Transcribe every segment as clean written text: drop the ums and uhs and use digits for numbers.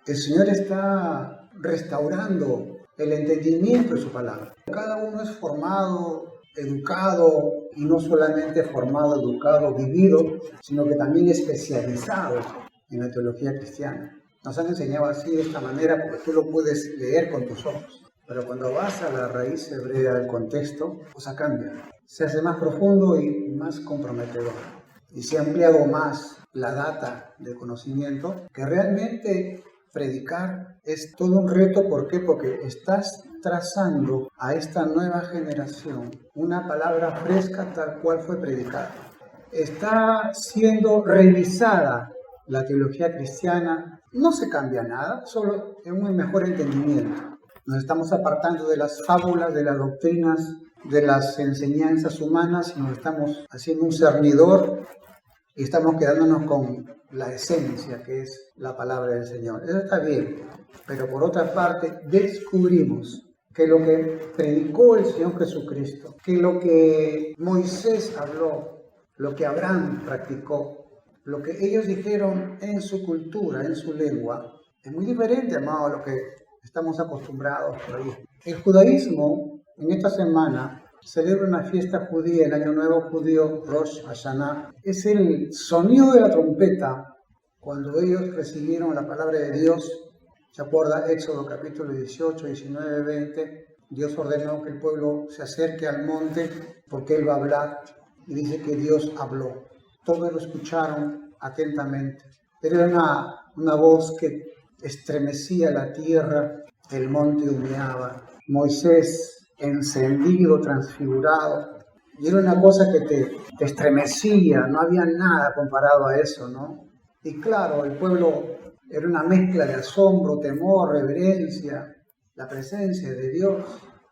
El Señor está restaurando el entendimiento de su palabra. Cada uno es formado, educado, y no solamente formado, educado, vivido, sino que también especializado en la teología cristiana. Nos han enseñado así, de esta manera, porque tú lo puedes leer con tus ojos. Pero cuando vas a la raíz hebrea del contexto, cosa cambia. Se hace más profundo y más comprometedor. Y se ha ampliado más la data de conocimiento, que realmente predicar es todo un reto. ¿Por qué? Porque estás trazando a esta nueva generación una palabra fresca tal cual fue predicada. Está siendo revisada la teología cristiana. No se cambia nada, solo en un mejor entendimiento. Nos estamos apartando de las fábulas, de las doctrinas, de las enseñanzas humanas, y nos estamos haciendo un cernidor y estamos quedándonos con la esencia, que es la palabra del Señor. Eso está bien, pero por otra parte descubrimos que lo que predicó el Señor Jesucristo, que lo que Moisés habló, lo que Abraham practicó, lo que ellos dijeron en su cultura, en su lengua, es muy diferente, amado, a lo que estamos acostumbrados por ahí. El judaísmo, en esta semana, celebra una fiesta judía, el Año Nuevo judío, Rosh Hashanah. Es el sonido de la trompeta cuando ellos recibieron la palabra de Dios. ¿Se acuerda? Éxodo capítulo 18, 19, 20. Dios ordenó que el pueblo se acerque al monte porque Él va a hablar. Y dice que Dios habló. Todos lo escucharon atentamente. Era una voz que estremecía la tierra, el monte humeaba. Moisés encendido, transfigurado, y era una cosa que te estremecía, no había nada comparado a eso, ¿no? Y claro, el pueblo era una mezcla de asombro, temor, reverencia, la presencia de Dios.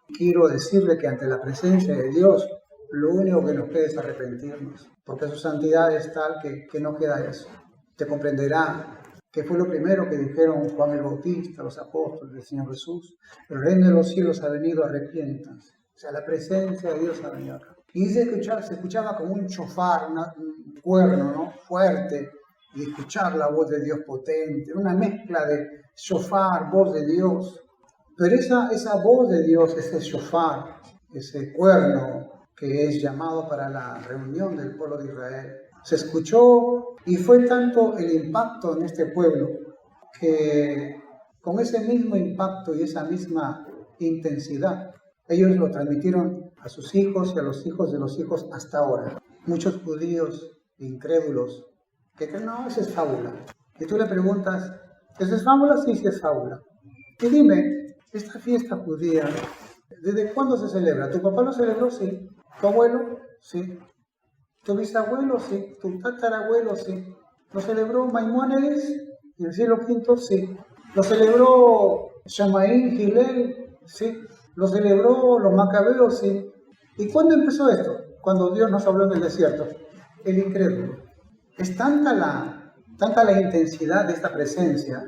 Quiero decirle que ante la presencia de Dios, lo único que nos queda es arrepentirnos, porque su santidad es tal que no queda eso. Te comprenderá que fue lo primero que dijeron Juan el Bautista, los apóstoles del Señor Jesús: el reino de los cielos ha venido, arrepiéntanse. O sea, la presencia de Dios ha venido acá. Y se escuchaba como un shofar, un cuerno, ¿no? Fuerte, y escuchar la voz de Dios potente, una mezcla de shofar, voz de Dios. Pero esa voz de Dios, ese shofar, ese cuerno que es llamado para la reunión del pueblo de Israel, se escuchó, y fue tanto el impacto en este pueblo que con ese mismo impacto y esa misma intensidad ellos lo transmitieron a sus hijos y a los hijos de los hijos hasta ahora. Muchos judíos incrédulos que creen: no, eso es fábula. Y tú le preguntas: ¿eso es fábula? Sí, sí es fábula. Y dime, esta fiesta judía, ¿desde cuándo se celebra? ¿Tu papá lo celebró? Sí. ¿Tu abuelo? Sí. ¿Tu bisabuelo? Sí. ¿Tu tatarabuelo? Sí. ¿Lo celebró Maimónides en el siglo V? Sí. ¿Lo celebró Shamaín, Gilel? Sí. ¿Lo celebró los macabeos? Sí. ¿Y cuándo empezó esto? Cuando Dios nos habló en el desierto. El incrédulo. Es tanta la intensidad de esta presencia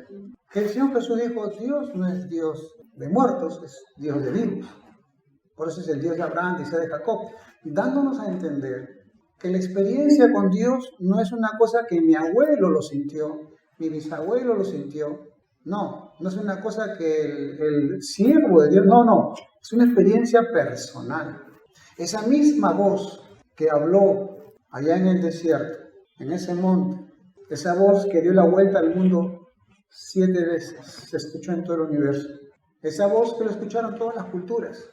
que el Señor Jesús dijo: Dios no es Dios de muertos, es Dios de vivos. Por eso es el Dios de Abraham, de Isaac, de Jacob, dándonos a entender que la experiencia con Dios no es una cosa que mi abuelo lo sintió, mi bisabuelo lo sintió. No es una cosa que el siervo de Dios, no, es una experiencia personal. Esa misma voz que habló allá en el desierto, en ese monte, esa voz que dio la vuelta al mundo 7 veces, se escuchó en todo el universo. Esa voz que lo escucharon todas las culturas.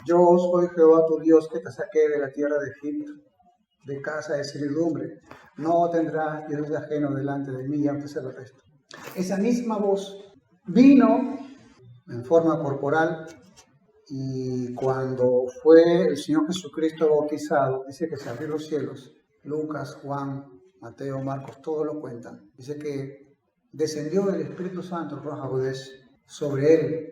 Yo soy Jehová tu Dios, que te saqué de la tierra de Egipto, de casa de servidumbre. No tendrás Dios ajeno delante de mí, y antes el resto. Esa misma voz vino en forma corporal, y cuando fue el Señor Jesucristo bautizado, dice que se abrieron los cielos. Lucas, Juan, Mateo, Marcos, todos lo cuentan. Dice que descendió el Espíritu Santo, el Ruach HaKodesh, sobre él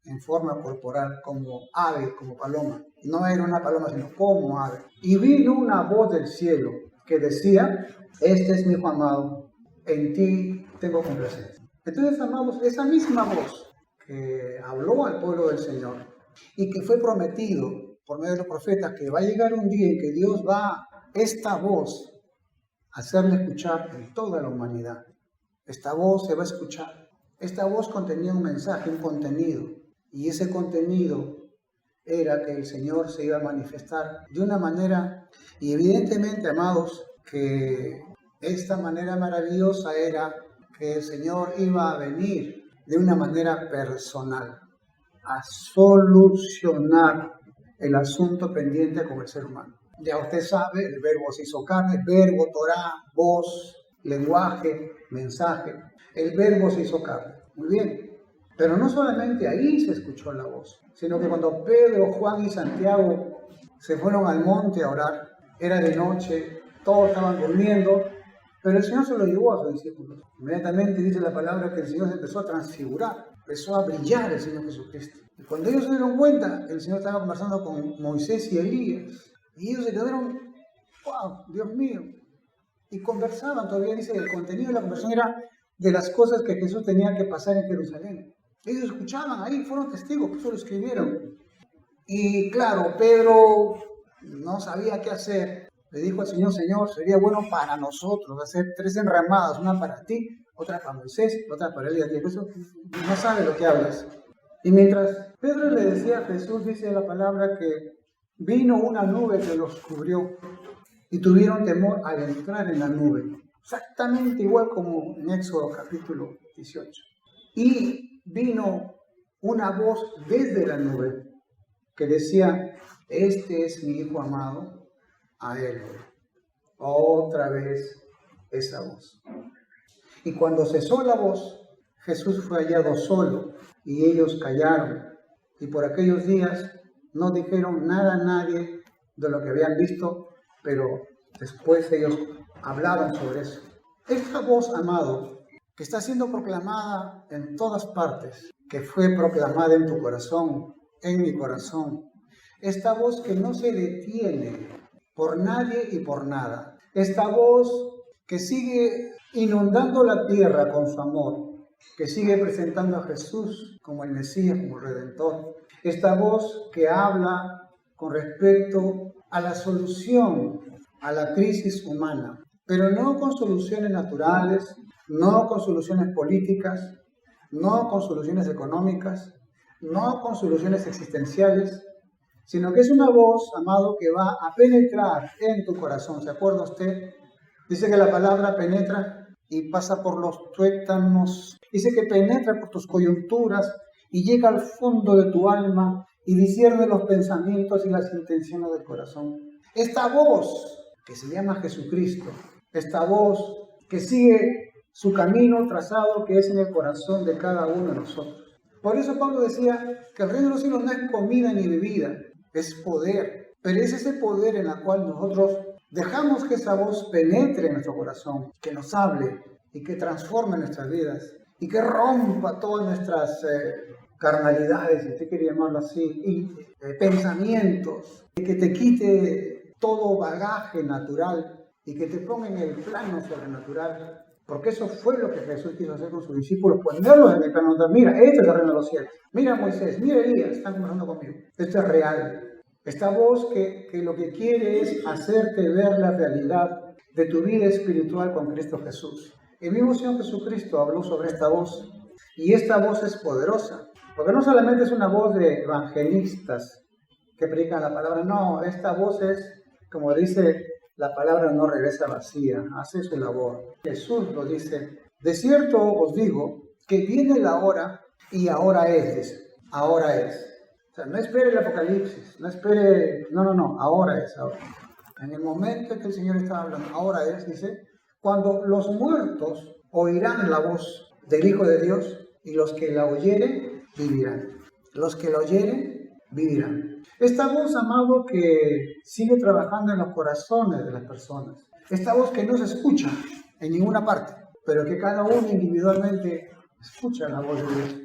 en forma corporal, como ave, como paloma. No era una paloma, sino como ave. Y vino una voz del cielo que decía: este es mi hijo amado, en ti tengo complacencia. Entonces, amados, esa misma voz que habló al pueblo del Señor y que fue prometido por medio de los profetas que va a llegar un día en que Dios va esta voz a hacerle escuchar en toda la humanidad. esta voz se va a escuchar. Esta voz contenía un mensaje, un contenido, y ese contenido era que el Señor se iba a manifestar de una manera, y evidentemente, amados, que esta manera maravillosa era que el Señor iba a venir de una manera personal a solucionar el asunto pendiente con el ser humano. Ya usted sabe, el verbo se hizo carne, verbo, Torah, voz, lenguaje, mensaje. El verbo se hizo carne. Muy bien. Pero no solamente ahí se escuchó la voz, sino que cuando Pedro, Juan y Santiago se fueron al monte a orar, era de noche, todos estaban durmiendo, pero el Señor se lo llevó a sus discípulos. Inmediatamente dice la palabra que el Señor se empezó a transfigurar, empezó a brillar el Señor Jesucristo. Y cuando ellos se dieron cuenta, el Señor estaba conversando con Moisés y Elías. Y ellos se quedaron, wow, Dios mío. Y conversaban, todavía dice, el contenido de la conversación era de las cosas que Jesús tenía que pasar en Jerusalén. Ellos escuchaban ahí, fueron testigos, por eso lo escribieron. Y claro, Pedro no sabía qué hacer. Le dijo al Señor, Señor, sería bueno para nosotros hacer 3 enramadas, una para ti, otra para Moisés, otra para Elías. Y eso no sabe lo que hablas. Y mientras Pedro le decía a Jesús, dice la palabra que vino una nube que los cubrió y tuvieron temor al entrar en la nube. Exactamente igual como en Éxodo capítulo 18. Y vino una voz desde la nube que decía, este es mi Hijo amado, a él. Otra vez esa voz. Y cuando cesó la voz, Jesús fue hallado solo y ellos callaron. Y por aquellos días no dijeron nada a nadie de lo que habían visto, pero después ellos hablaron sobre eso. Esta voz, amado, que está siendo proclamada en todas partes, que fue proclamada en tu corazón, en mi corazón, esta voz que no se detiene por nadie y por nada, esta voz que sigue inundando la tierra con su amor, que sigue presentando a Jesús como el Mesías, como el Redentor, esta voz que habla con respecto a la solución a la crisis humana, pero no con soluciones naturales, no con soluciones políticas, no con soluciones económicas, no con soluciones existenciales, sino que es una voz, amado, que va a penetrar en tu corazón. ¿Se acuerda usted? Dice que la palabra penetra y pasa por los tuétanos. Dice que penetra por tus coyunturas y llega al fondo de tu alma y discierne los pensamientos y las intenciones del corazón. Esta voz que se llama Jesucristo, esta voz que sigue su camino trazado que es en el corazón de cada uno de nosotros. Por eso Pablo decía que el reino de los cielos no es comida ni bebida, es poder. Pero es ese poder en el cual nosotros dejamos que esa voz penetre en nuestro corazón, que nos hable y que transforme nuestras vidas y que rompa todas nuestras carnalidades, si usted quiere llamarlo así, y pensamientos, y que te quite todo bagaje natural y que te ponga en el plano sobrenatural. Porque eso fue lo que Jesús quiso hacer con sus discípulos, ponerlos en el plano natural. Mira, este es el reino de los cielos. Mira Moisés, mira Elías, están conversando conmigo. Esto es real. Esta voz que lo que quiere es hacerte ver la realidad de tu vida espiritual con Cristo Jesús. El mismo Señor Jesucristo habló sobre esta voz. Y esta voz es poderosa. Porque no solamente es una voz de evangelistas que predican la palabra. No, esta voz es, como dice la palabra, no regresa vacía, hace su labor. Jesús lo dice, de cierto os digo que viene la hora y ahora es, dice, ahora es. O sea, no espere el apocalipsis, no espere, no, ahora es, ahora. En el momento en que el Señor está hablando, ahora es, dice, cuando los muertos oirán la voz del Hijo de Dios y los que la oyeren vivirán. Los que la oyeren vivirán. Esta voz, amado, que sigue trabajando en los corazones de las personas. Esta voz que no se escucha en ninguna parte, pero que cada uno individualmente escucha la voz de Dios.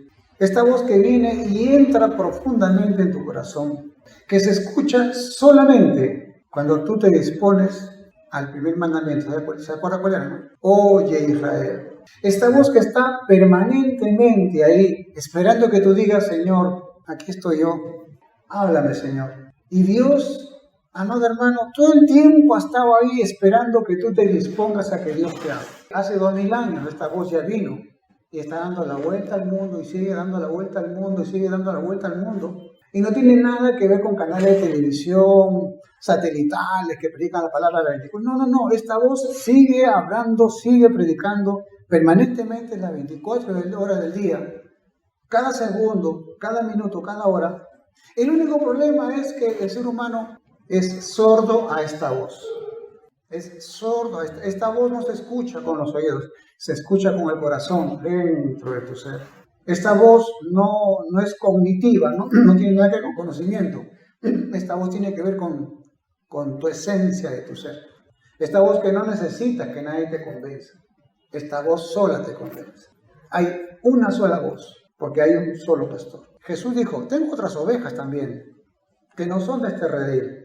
Esta voz que viene y entra profundamente en tu corazón, que se escucha solamente cuando tú te dispones al primer mandamiento. ¿Se acuerda cuál era, no? Oye, Israel. Esta voz que está permanentemente ahí, esperando que tú digas, Señor, aquí estoy yo. Háblame, Señor. Y Dios, amado hermano, todo el tiempo ha estado ahí esperando que tú te dispongas a que Dios te hable. Hace 2000 años esta voz ya vino y está dando la vuelta al mundo y sigue dando la vuelta al mundo y sigue dando la vuelta al mundo. Y no tiene nada que ver con canales de televisión, satelitales que predican la palabra de la 24. No. Esta voz sigue hablando, sigue predicando permanentemente las 24 horas del día. Cada segundo, cada minuto, cada hora. El único problema es que el ser humano es sordo a esta voz. Es sordo. Esta voz no se escucha con los oídos, se escucha con el corazón dentro de tu ser. Esta voz no es cognitiva, no tiene nada que ver con conocimiento. Esta voz tiene que ver con tu esencia de tu ser. Esta voz que no necesita que nadie te convenza. Esta voz sola te convence. Hay una sola voz, porque hay un solo pastor. Jesús dijo, tengo otras ovejas también, que no son de este redil.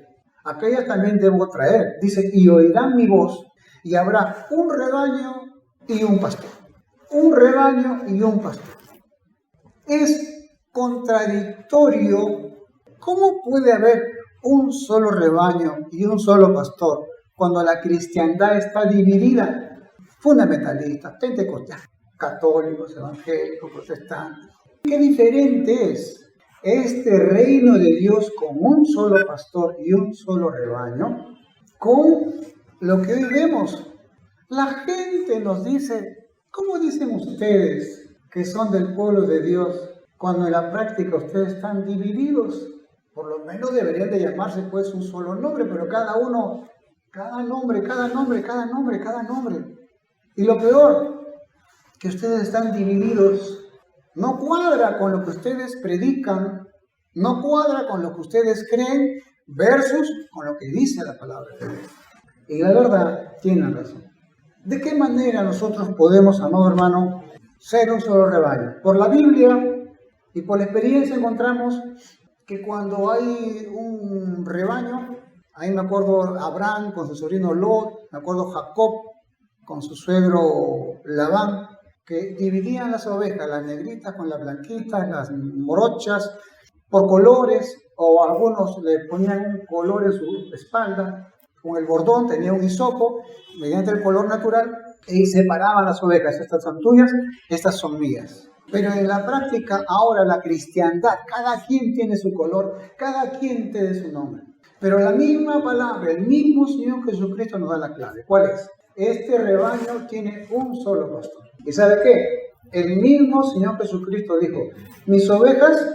Aquellas también debo traer. Dice, y oirán mi voz, y habrá un rebaño y un pastor. Un rebaño y un pastor. Es contradictorio. ¿Cómo puede haber un solo rebaño y un solo pastor cuando la cristiandad está dividida? Fundamentalistas, pentecostales, católicos, evangélicos, protestantes. Qué diferente es este reino de Dios con un solo pastor y un solo rebaño con lo que hoy vemos. La gente nos dice, ¿cómo dicen ustedes que son del pueblo de Dios cuando en la práctica ustedes están divididos? Por lo menos deberían de llamarse pues un solo nombre, pero cada uno, cada nombre. Y lo peor, que ustedes están divididos, no cuadra con lo que ustedes predican, no cuadra con lo que ustedes creen, versus con lo que dice la palabra de Dios. Y la verdad, tienen razón. ¿De qué manera nosotros podemos, amado hermano, ser un solo rebaño? Por la Biblia y por la experiencia encontramos que cuando hay un rebaño, ahí me acuerdo Abraham con su sobrino Lot, me acuerdo Jacob con su suegro Labán, que dividían las ovejas, las negritas con las blanquitas, las morochas, por colores, o algunos le ponían un color en su espalda, con el bordón tenía un hisopo, mediante el color natural, y separaban las ovejas, estas son tuyas, estas son mías. Pero en la práctica, ahora la cristiandad, cada quien tiene su color, cada quien tiene su nombre. Pero la misma palabra, el mismo Señor Jesucristo nos da la clave. ¿Cuál es? Este rebaño tiene un solo pastor. ¿Y sabe qué? El mismo Señor Jesucristo dijo, mis ovejas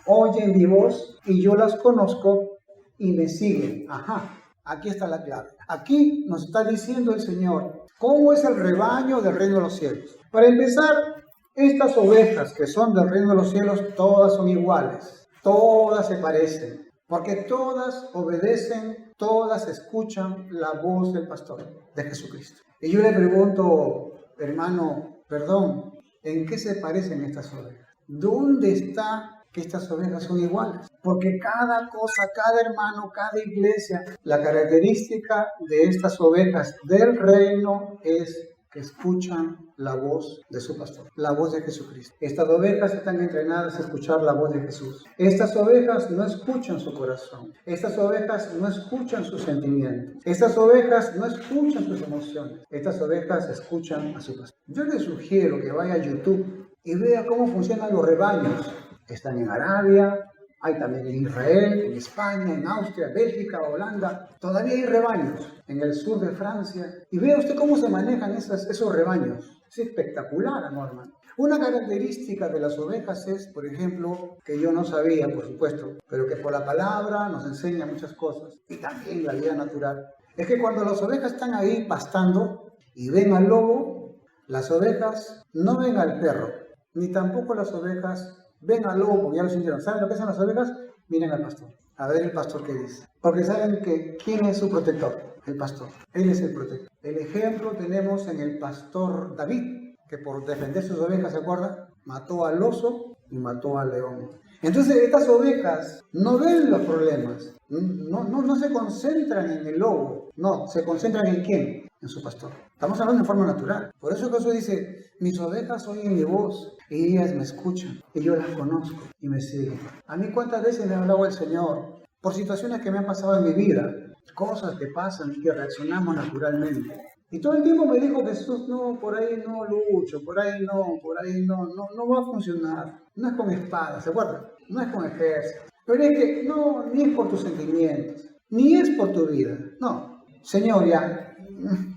oyen mi voz y yo las conozco y me siguen. Ajá, aquí está la clave. Aquí nos está diciendo el Señor cómo es el rebaño del reino de los cielos. Para empezar, estas ovejas que son del reino de los cielos, todas son iguales, todas se parecen, porque todas obedecen, todas escuchan la voz del pastor, de Jesucristo. Y yo le pregunto, hermano, perdón, ¿en qué se parecen estas ovejas? ¿Dónde está que estas ovejas son iguales? Porque cada cosa, cada hermano, cada iglesia, la característica de estas ovejas del reino es que escuchan la voz de su pastor, la voz de Jesucristo. Estas ovejas están entrenadas a escuchar la voz de Jesús. Estas ovejas no escuchan su corazón. Estas ovejas no escuchan sus sentimientos. Estas ovejas no escuchan sus emociones. Estas ovejas escuchan a su pastor. Yo les sugiero que vaya a YouTube y vea cómo funcionan los rebaños. Están en Arabia, hay también en Israel, en España, en Austria, Bélgica, Holanda. Todavía hay rebaños en el sur de Francia. Y vea usted cómo se manejan esos rebaños. Es espectacular, ¿no, hermano? Una característica de las ovejas es, por ejemplo, que yo no sabía, por supuesto, pero que por la palabra nos enseña muchas cosas. Y también la vida natural. Es que cuando las ovejas están ahí pastando y ven al lobo, las ovejas no ven al perro, ni tampoco las ovejas ven al lobo, porque ya lo sintieron. ¿Saben lo que hacen las ovejas? Miren al pastor. A ver el pastor qué dice. Porque saben que ¿quién es su protector? El pastor. Él es el protector. El ejemplo tenemos en el pastor David, que por defender sus ovejas, ¿se acuerda? Mató al oso y mató al león. Entonces estas ovejas no ven los problemas. No se concentran en el lobo. No, se concentran en ¿quién? En su pastor. Estamos hablando de forma natural. Por eso Jesús dice, mis ovejas oyen mi voz y ellas me escuchan y yo las conozco y me siguen. A mí cuántas veces me ha hablado el Señor por situaciones que me han pasado en mi vida, cosas que pasan y que reaccionamos naturalmente. Y todo el tiempo me dijo Jesús, no, por ahí no lucho, por ahí no va a funcionar. No es con espada, ¿se acuerdan? No es con ejército. Pero es que no, ni es por tus sentimientos, ni es por tu vida. No, Señor, ya,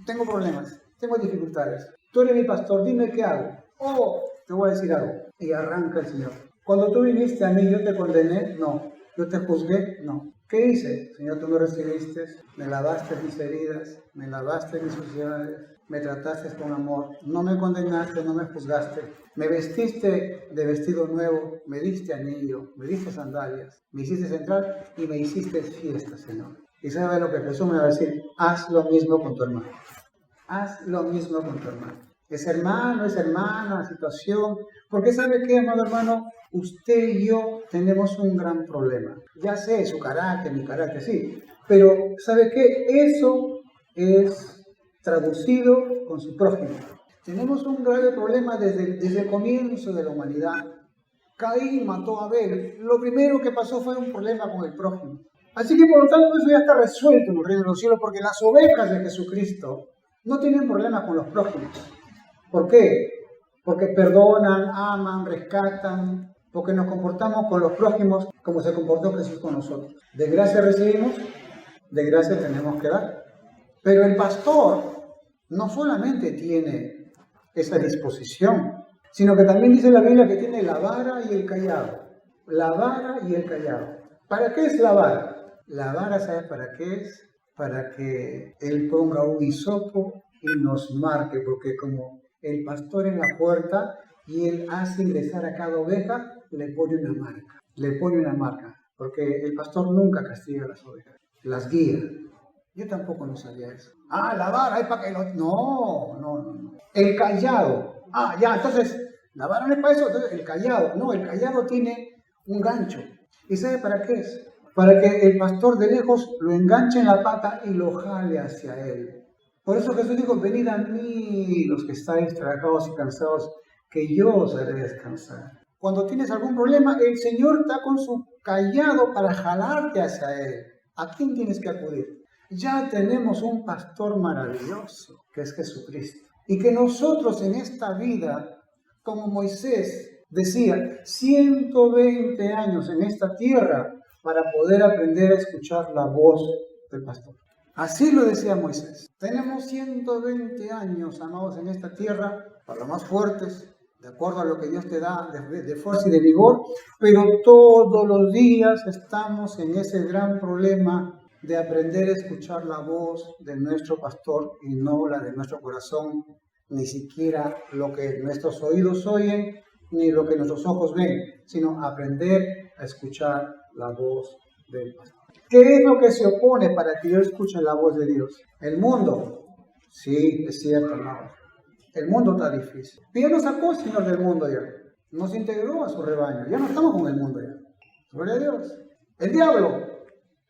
tengo problemas, tengo dificultades. Tú eres mi pastor, dime qué hago. Oh, te voy a decir algo. Y arranca el Señor. Cuando tú viniste a mí, yo te condené, no. Yo te juzgué, no. ¿Qué hice? Señor, tú me recibiste, me lavaste mis heridas, me lavaste mis suciedades, me trataste con amor, no me condenaste, no me juzgaste, me vestiste de vestido nuevo, me diste anillo, me diste sandalias, me hiciste entrar y me hiciste fiesta, Señor. Y sabe lo que Jesús me va a decir, haz lo mismo con tu hermano. Haz lo mismo con tu hermano. Es hermano, es hermana, situación. Porque ¿sabe qué, amado hermano? Usted y yo tenemos un gran problema. Ya sé, su carácter, mi carácter, sí. Pero ¿sabe qué? Eso es traducido con su prójimo. Tenemos un grave problema desde el comienzo de la humanidad. Caín mató a Abel. Lo primero que pasó fue un problema con el prójimo. Así que por lo tanto eso ya está resuelto en el reino de los cielos porque las ovejas de Jesucristo no tienen problemas con los prójimos. ¿Por qué? Porque perdonan, aman, rescatan, porque nos comportamos con los prójimos como se comportó Jesús con nosotros. De gracia recibimos, de gracia tenemos que dar. Pero el pastor no solamente tiene esa disposición, sino que también dice la Biblia que tiene la vara y el cayado. La vara y el cayado. ¿Para qué es la vara? La vara, ¿sabes para qué es? Para que Él ponga un hisopo y nos marque, porque como el pastor en la puerta y Él hace ingresar a cada oveja, le pone una marca. Le pone una marca, porque el pastor nunca castiga a las ovejas, las guía. Yo tampoco no sabía eso. Ah, la vara es para que lo... No. El cayado. Ah, ya, entonces, la vara no es para eso, entonces el cayado. No, el cayado tiene un gancho. ¿Y sabe para qué es? Para que el pastor de lejos lo enganche en la pata y lo jale hacia él. Por eso Jesús dijo, venid a mí los que estáis trabajados y cansados, que yo os haré descansar. Cuando tienes algún problema, el Señor está con su cayado para jalarte hacia Él. ¿A quién tienes que acudir? Ya tenemos un pastor maravilloso, que es Jesucristo. Y que nosotros en esta vida, como Moisés decía, 120 años en esta tierra para poder aprender a escuchar la voz del pastor. Así lo decía Moisés. Tenemos 120 años, amados, en esta tierra, para los más fuertes, de acuerdo a lo que Dios te da de fuerza y de vigor, pero todos los días estamos en ese gran problema de aprender a escuchar la voz de nuestro pastor y no la de nuestro corazón, ni siquiera lo que nuestros oídos oyen, ni lo que nuestros ojos ven, sino aprender a escuchar la voz del pastor. ¿Qué es lo que se opone para que yo escuche la voz de Dios? ¿El mundo? Sí, es cierto, hermano. El mundo está difícil. Pero ya nos sacó el Señor del mundo ya. Nos integró a su rebaño. Ya no estamos con el mundo ya. Gloria a Dios. El diablo,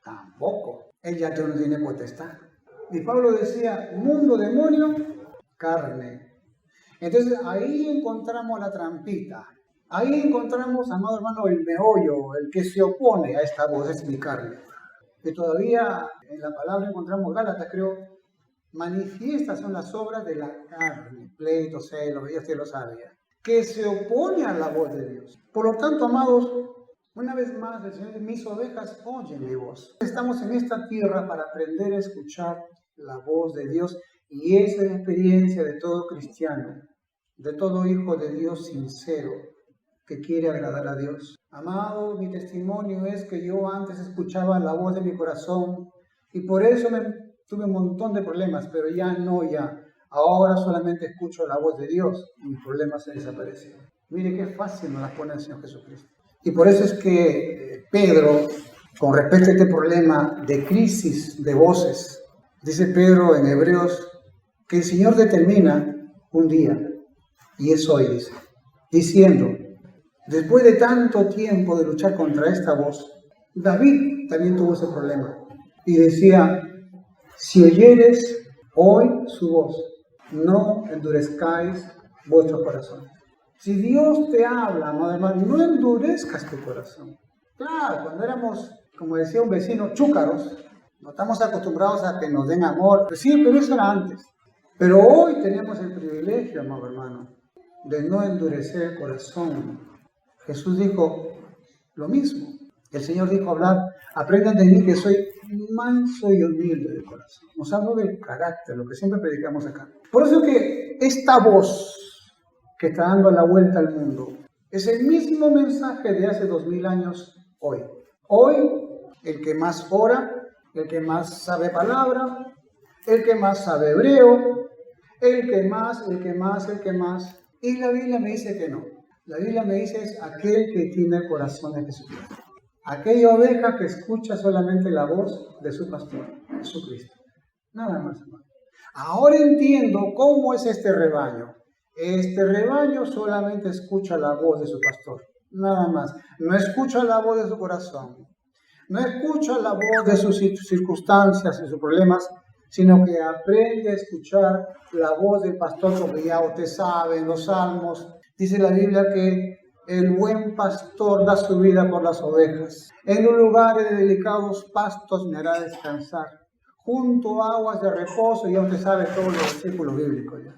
tampoco. Él ya no tiene potestad. Y Pablo decía, mundo, demonio, carne. Entonces ahí encontramos la trampita. Ahí encontramos, amado hermano, el meollo, el que se opone a esta voz, es mi carne. Que todavía en la palabra encontramos Gálatas, creo, manifiestas son las obras de la carne, pleito, celos, ya usted lo sabe ya, que se opone a la voz de Dios. Por lo tanto, amados, una vez más, el Señor, mis ovejas oyen mi voz. Estamos en esta tierra para aprender a escuchar la voz de Dios y esa es la experiencia de todo cristiano, de todo hijo de Dios sincero que quiere agradar a Dios. Amado, mi testimonio es que yo antes escuchaba la voz de mi corazón y por eso tuve un montón de problemas, pero ya no, ya. Ahora solamente escucho la voz de Dios y mis problemas se desaparecen. Mire qué fácil nos las pone el Señor Jesucristo. Y por eso es que Pedro, con respecto a este problema de crisis de voces, dice Pedro en Hebreos que el Señor determina un día, y es hoy, dice, diciendo, después de tanto tiempo de luchar contra esta voz, David también tuvo ese problema. Y decía, si oyeres hoy su voz, no endurezcáis vuestro corazón. Si Dios te habla, amado hermano, no endurezcas tu corazón. Claro, cuando éramos, como decía un vecino, chúcaros, no estamos acostumbrados a que nos den amor. Sí, pero eso era antes. Pero hoy tenemos el privilegio, amado hermano, de no endurecer el corazón. Jesús dijo lo mismo. El Señor dijo, aprendan de mí que soy manso y humilde de corazón. Nos habla del carácter, lo que siempre predicamos acá. Por eso que esta voz que está dando la vuelta al mundo es el mismo mensaje de hace 2000 años hoy. Hoy, el que más ora, el que más sabe palabra, el que más sabe hebreo, el que más. Y la Biblia me dice que no. La Biblia me dice es aquel que tiene el corazón de Jesucristo. Aquella oveja que escucha solamente la voz de su pastor, Jesucristo. Nada más, hermano. Ahora entiendo cómo es este rebaño. Este rebaño solamente escucha la voz de su pastor. Nada más. No escucha la voz de su corazón. No escucha la voz de sus circunstancias y sus problemas, sino que aprende a escuchar la voz del pastor, como ya usted sabe en los Salmos. Dice la Biblia que el buen pastor da su vida por las ovejas. En un lugar de delicados pastos me hará descansar. Junto a aguas de reposo, ya usted sabe todos los versículos bíblicos ya.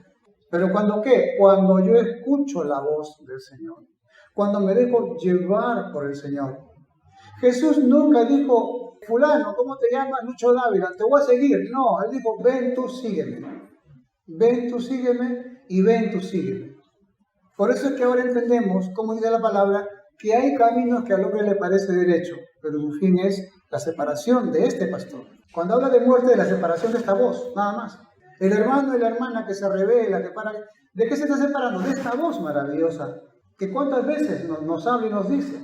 Pero ¿cuándo qué? Cuando yo escucho la voz del Señor. Cuando me dejo llevar por el Señor. Jesús nunca dijo, fulano, ¿cómo te llamas? Lucho Dávila, te voy a seguir. No, él dijo, ven tú sígueme. Ven tú sígueme y ven tú sígueme. Por eso es que ahora entendemos, como dice la palabra, que hay caminos que al hombre le parece derecho, pero su fin es la separación de este pastor. Cuando habla de muerte, de la separación de esta voz, nada más. El hermano y la hermana que se revela, que para... ¿De qué se está separando? De esta voz maravillosa, que cuántas veces nos habla y nos dice.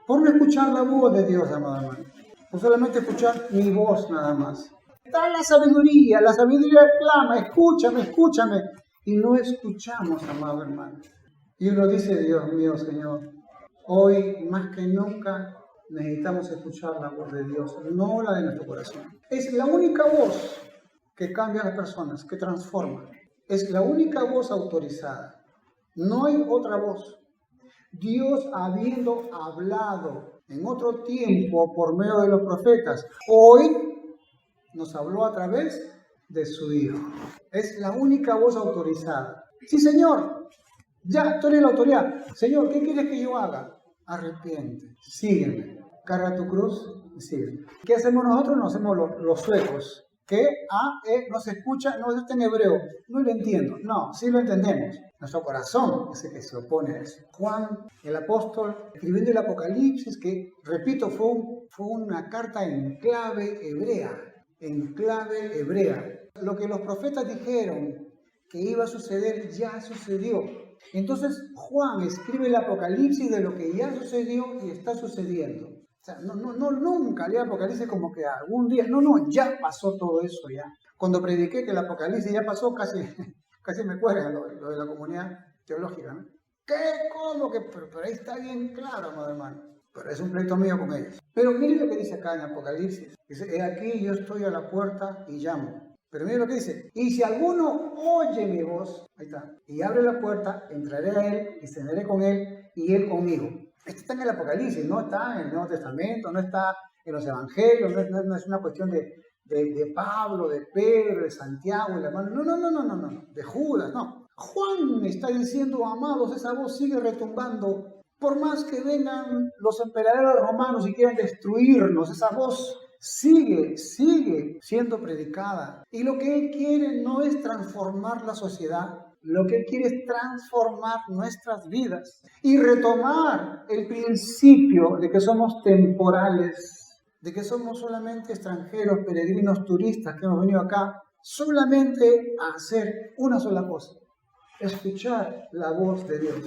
Por no escuchar la voz de Dios, amado hermano. Por solamente escuchar mi voz nada más. Está la sabiduría clama, escúchame. Y no escuchamos, amado hermano. Y uno dice, Dios mío, Señor, hoy más que nunca necesitamos escuchar la voz de Dios, no la de nuestro corazón. Es la única voz que cambia a las personas, que transforma. Es la única voz autorizada. No hay otra voz. Dios habiendo hablado en otro tiempo por medio de los profetas, hoy nos habló a través de su Hijo. Es la única voz autorizada. Sí, Señor, ya tú eres la autoridad. Señor, ¿qué quieres que yo haga? Arrepiente, sígueme, carga tu cruz y sígueme. ¿Qué hacemos nosotros? Nos hacemos los suecos. Que no se escucha, no está en hebreo, no lo entiendo. No, sí lo entendemos. Nuestro corazón es el que se opone a eso. Juan, el apóstol, escribiendo el Apocalipsis, que, repito, fue una carta en clave hebrea. Lo que los profetas dijeron que iba a suceder, ya sucedió. Entonces, Juan escribe el Apocalipsis de lo que ya sucedió y está sucediendo. O sea, nunca leí Apocalipsis como que algún día, ya pasó todo eso ya. Cuando prediqué que el Apocalipsis ya pasó, casi me cuelgan lo de la comunidad teológica, ¿no? ¿Qué? ¿Cómo? Pero ahí está bien claro, amado hermano. Pero es un pleito mío con ellos. Pero miren lo que dice acá en Apocalipsis. Dice, he aquí yo estoy a la puerta y llamo. Pero miren lo que dice, y si alguno oye mi voz, ahí está, y abre la puerta, entraré a él y cenaré con él y él conmigo. Esto está en el Apocalipsis, no está en el Nuevo Testamento, no está en los Evangelios, no es una cuestión de Pablo, de Pedro, de Santiago, el hermano, no, de Judas, no. Juan está diciendo, amados, esa voz sigue retumbando, por más que vengan los emperadores romanos y quieran destruirnos, esa voz sigue siendo predicada. Y lo que Él quiere no es transformar la sociedad, lo que Él quiere es transformar nuestras vidas y retomar el principio de que somos temporales, de que somos solamente extranjeros, peregrinos, turistas que hemos venido acá solamente a hacer una sola cosa, escuchar la voz de Dios.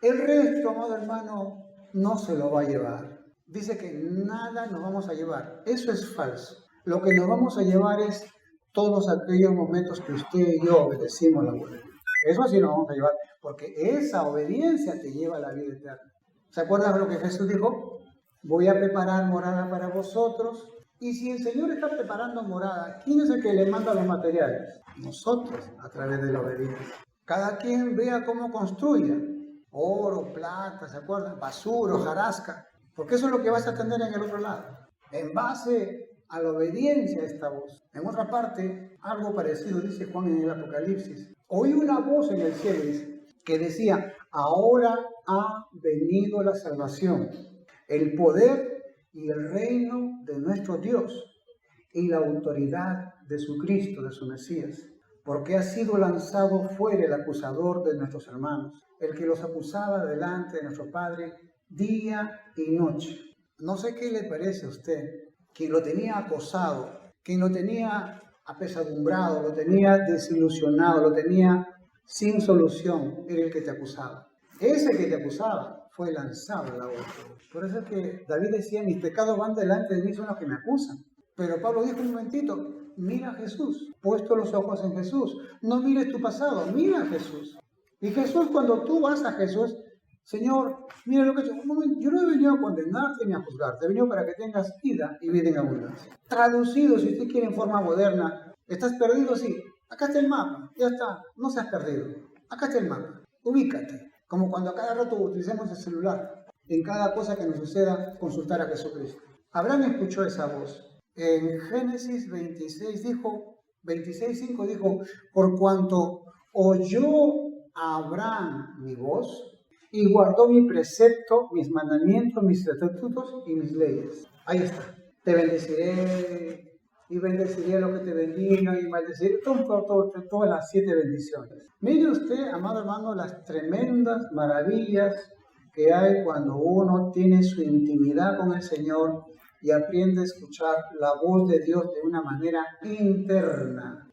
El resto, amado hermano, no se lo va a llevar. Dice que nada nos vamos a llevar. Eso es falso. Lo que nos vamos a llevar es todos aquellos momentos que usted y yo obedecimos la voz de Dios. Eso sí nos vamos a llevar, porque esa obediencia te lleva a la vida eterna. ¿Se acuerdan de lo que Jesús dijo? Voy a preparar morada para vosotros. Y si el Señor está preparando morada, ¿quién es el que le manda los materiales? Nosotros, a través de la obediencia. Cada quien vea cómo construya. Oro, plata, ¿se acuerdan? Basura, hojarasca. Porque eso es lo que vas a tener en el otro lado. En base a la obediencia a esta voz. En otra parte, Algo parecido dice Juan en el Apocalipsis. Oí una voz en el cielo, dice, que decía, ahora ha venido la salvación, el poder y el reino de nuestro Dios y la autoridad de su Cristo, de su Mesías, porque ha sido lanzado fuera el acusador de nuestros hermanos, el que los acusaba delante de nuestro Padre día y noche. No sé qué le parece a usted, quien lo tenía acosado, quien lo tenía apesadumbrado, lo tenía desilusionado, lo tenía sin solución, era el que te acusaba. Ese que te acusaba fue lanzado a la hoguera. Por eso es que David decía, mis pecados van delante de mí, son los que me acusan. Pero Pablo dijo un momentito, mira a Jesús, puesto los ojos en Jesús. No mires tu pasado, mira a Jesús. Y Jesús, cuando tú vas a Jesús, Señor, mira lo que he hecho. Un momento, yo no he venido a condenarte ni a juzgarte, he venido para que tengas vida y vida en abundancia. Traducido, si usted quiere en forma moderna, ¿estás perdido? Sí. Acá está el mapa, ya está, no seas perdido. Acá está el mapa, ubícate. Como cuando a cada rato utilicemos el celular, en cada cosa que nos suceda, consultar a Jesucristo. Abraham escuchó esa voz. En Génesis 26:5 dijo, por cuanto oyó Abraham mi voz y guardó mi precepto, mis mandamientos, mis estatutos y mis leyes. Ahí está. Te bendeciré y bendeciré a los que te bendigan y maldeciré todas las 7 bendiciones. Mire usted, amado hermano, las tremendas maravillas que hay cuando uno tiene su intimidad con el Señor y aprende a escuchar la voz de Dios de una manera interna.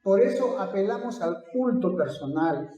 Por eso apelamos al culto personal,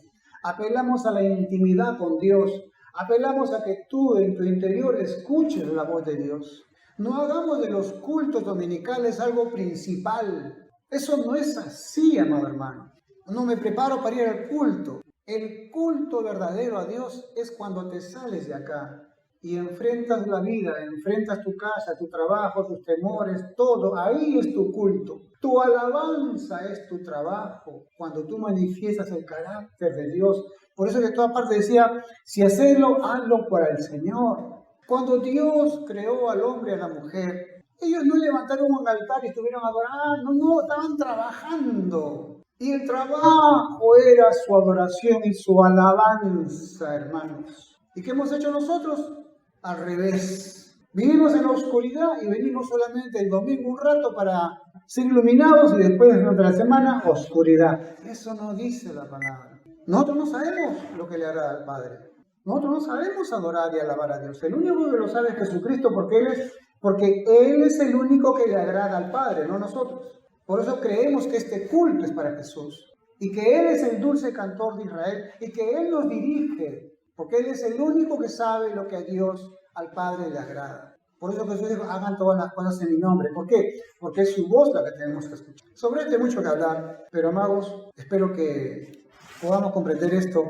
apelamos a la intimidad con Dios, apelamos a que tú en tu interior escuches la voz de Dios. No hagamos de los cultos dominicales algo principal. Eso no es así, amado hermano. No me preparo para ir al culto. El culto verdadero a Dios es cuando te sales de acá y enfrentas la vida, enfrentas tu casa, tu trabajo, tus temores, todo. Ahí es tu culto. Tu alabanza es tu trabajo, cuando tú manifiestas el carácter de Dios. Por eso que toda parte decía, si hacerlo, hazlo para el Señor. Cuando Dios creó al hombre y a la mujer, ellos no levantaron un altar y estuvieron adorando, no, estaban trabajando. Y el trabajo era su adoración y su alabanza, hermanos. ¿Y qué hemos hecho nosotros? Al revés. Vivimos en la oscuridad y venimos solamente el domingo un rato para ser iluminados y después durante la semana, oscuridad. Eso no dice la palabra. Nosotros no sabemos lo que le hará al Padre. Nosotros no sabemos adorar y alabar a Dios. El único que lo sabe es Jesucristo porque Él es el único que le agrada al Padre, no nosotros. Por eso creemos que este culto es para Jesús y que Él es el dulce cantor de Israel y que Él nos dirige porque Él es el único que sabe lo que a Dios, al Padre, le agrada. Por eso Jesús dijo, hagan todas las cosas en mi nombre. ¿Por qué? Porque es su voz la que tenemos que escuchar. Sobre esto hay mucho que hablar, pero amados, espero que podamos comprender esto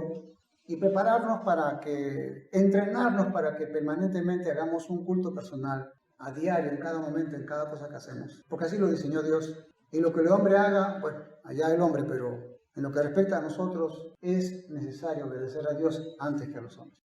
y prepararnos entrenarnos para que permanentemente hagamos un culto personal a diario, en cada momento, en cada cosa que hacemos. Porque así lo diseñó Dios. Y lo que el hombre haga, bueno, allá el hombre, pero en lo que respecta a nosotros, es necesario obedecer a Dios antes que a los hombres.